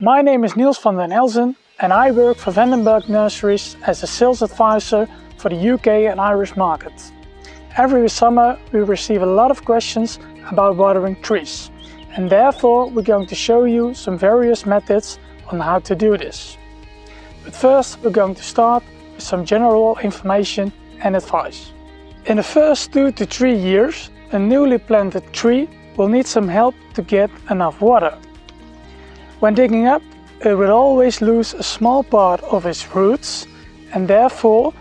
My name is Niels van den Elzen and I work for Vandenberg Nurseries as a sales advisor for the UK and Irish market. Every summer we receive a lot of questions about watering trees, and therefore we're going to show you some various methods on how to do this. But first we're going to start with some general information and advice. In the first 2 to 3 years, a newly planted tree will need some help to get enough water. When digging up, it will always lose a small part of its roots, and therefore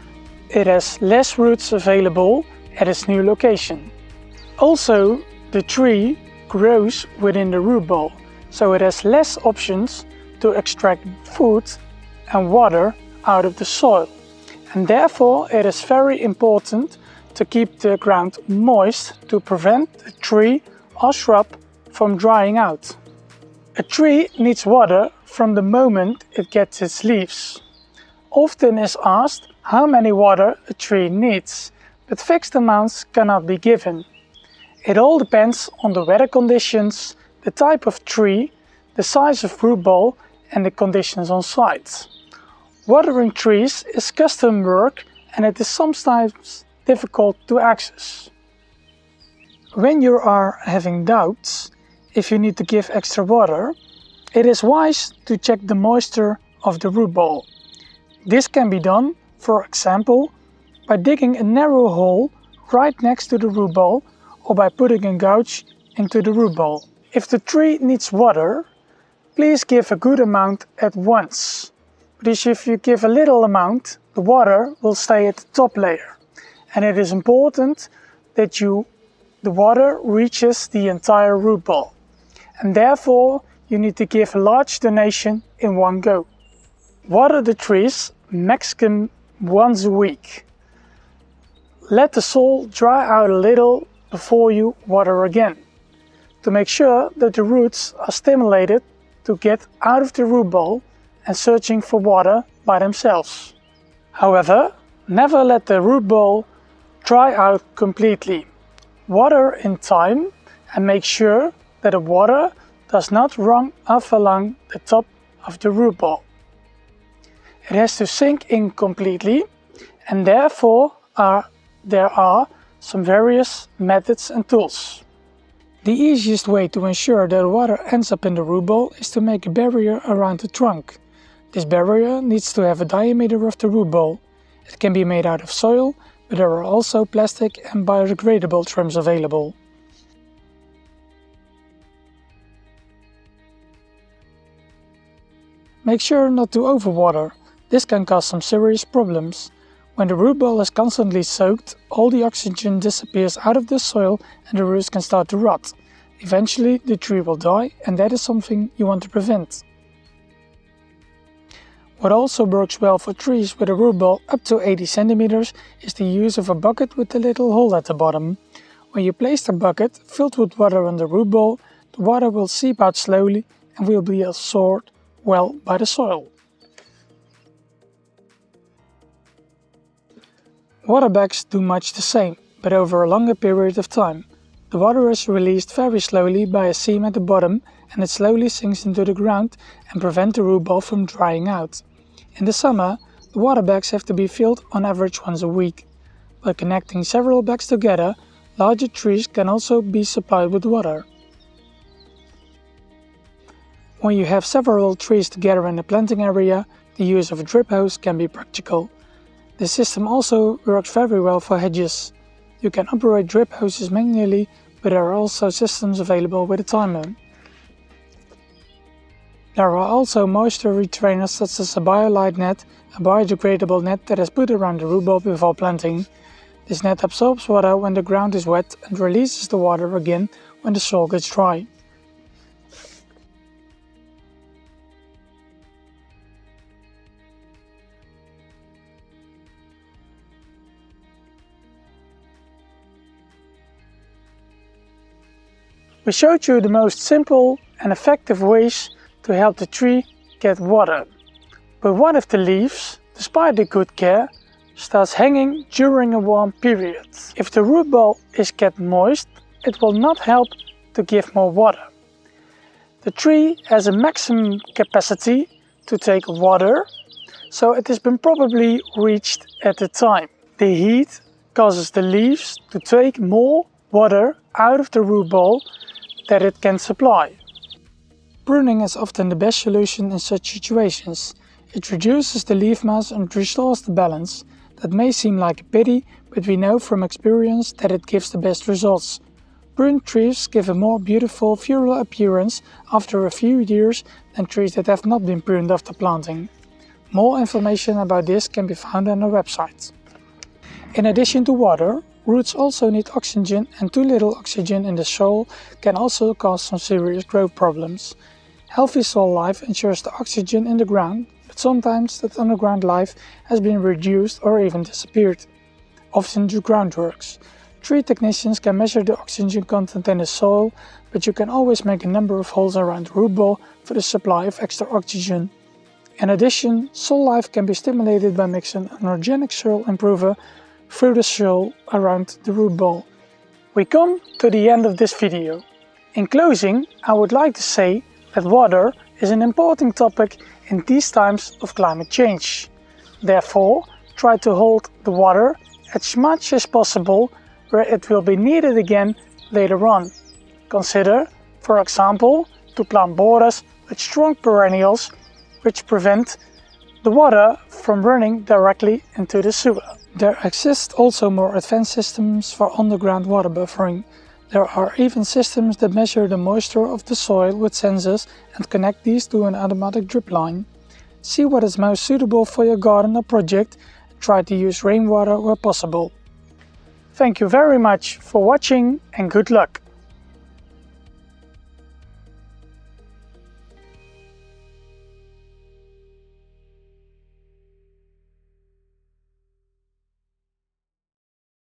it has less roots available at its new location. Also, the tree grows within the root ball, so it has less options to extract food and water out of the soil. And therefore it is very important to keep the ground moist to prevent the tree or shrub from drying out. A tree needs water from the moment it gets its leaves. Often is asked how many water a tree needs, but fixed amounts cannot be given. It all depends on the weather conditions, the type of tree, the size of root ball and the conditions on site. Watering trees is custom work and it is sometimes difficult to access. When you are having doubts if you need to give extra water, it is wise to check the moisture of the root ball. This can be done, for example, by digging a narrow hole right next to the root ball or by putting a gouge into the root ball. If the tree needs water, please give a good amount at once. Because if you give a little amount, the water will stay at the top layer. And it is important that the water reaches the entire root ball. And therefore you need to give a large donation in one go. Water the trees maximum once a week. Let the soil dry out a little before you water again, to make sure that the roots are stimulated to get out of the root ball and searching for water by themselves. However, never let the root ball dry out completely. Water in time and make sure that the water does not run off along the top of the root ball. It has to sink in completely, and therefore there are some various methods and tools. The easiest way to ensure that water ends up in the root ball is to make a barrier around the trunk. This barrier needs to have a diameter of the root ball. It can be made out of soil, but there are also plastic and biodegradable trims available. Make sure not to overwater. This can cause some serious problems. When the root ball is constantly soaked, all the oxygen disappears out of the soil and the roots can start to rot. Eventually the tree will die, and that is something you want to prevent. What also works well for trees with a root ball up to 80 cm is the use of a bucket with a little hole at the bottom. When you place the bucket filled with water on the root ball, the water will seep out slowly and will be absorbed well by the soil. Water bags do much the same, but over a longer period of time. The water is released very slowly by a seam at the bottom, and it slowly sinks into the ground and prevents the root ball from drying out. In the summer, the water bags have to be filled on average once a week. By connecting several bags together, larger trees can also be supplied with water. When you have several trees together in a planting area, the use of a drip hose can be practical. This system also works very well for hedges. You can operate drip hoses manually, but there are also systems available with a timer. There are also moisture retainers such as a BioLite net, a biodegradable net that is put around the root ball before planting. This net absorbs water when the ground is wet and releases the water again when the soil gets dry. We showed you the most simple and effective ways to help the tree get water. But what if the leaves, despite the good care, starts hanging during a warm period? If the root ball is kept moist, it will not help to give more water. The tree has a maximum capacity to take water, so it has been probably reached at the time. The heat causes the leaves to take more water out of the root ball that it can supply. Pruning is often the best solution in such situations. It reduces the leaf mass and restores the balance. That may seem like a pity, but we know from experience that it gives the best results. Pruned trees give a more beautiful floral appearance after a few years than trees that have not been pruned after planting. More information about this can be found on our website. In addition to water, roots also need oxygen, and too little oxygen in the soil can also cause some serious growth problems. Healthy soil life ensures the oxygen in the ground, but sometimes that underground life has been reduced or even disappeared, often due to groundworks. Tree technicians can measure the oxygen content in the soil, but you can always make a number of holes around the root ball for the supply of extra oxygen. In addition, soil life can be stimulated by mixing an organic soil improver through the soil around the root ball. We come to the end of this video. In closing, I would like to say that water is an important topic in these times of climate change. Therefore, try to hold the water as much as possible where it will be needed again later on. Consider, for example, to plant borders with strong perennials which prevent the water from running directly into the sewer. There exist also more advanced systems for underground water buffering. There are even systems that measure the moisture of the soil with sensors and connect these to an automatic drip line. See what is most suitable for your garden or project and try to use rainwater where possible. Thank you very much for watching and good luck!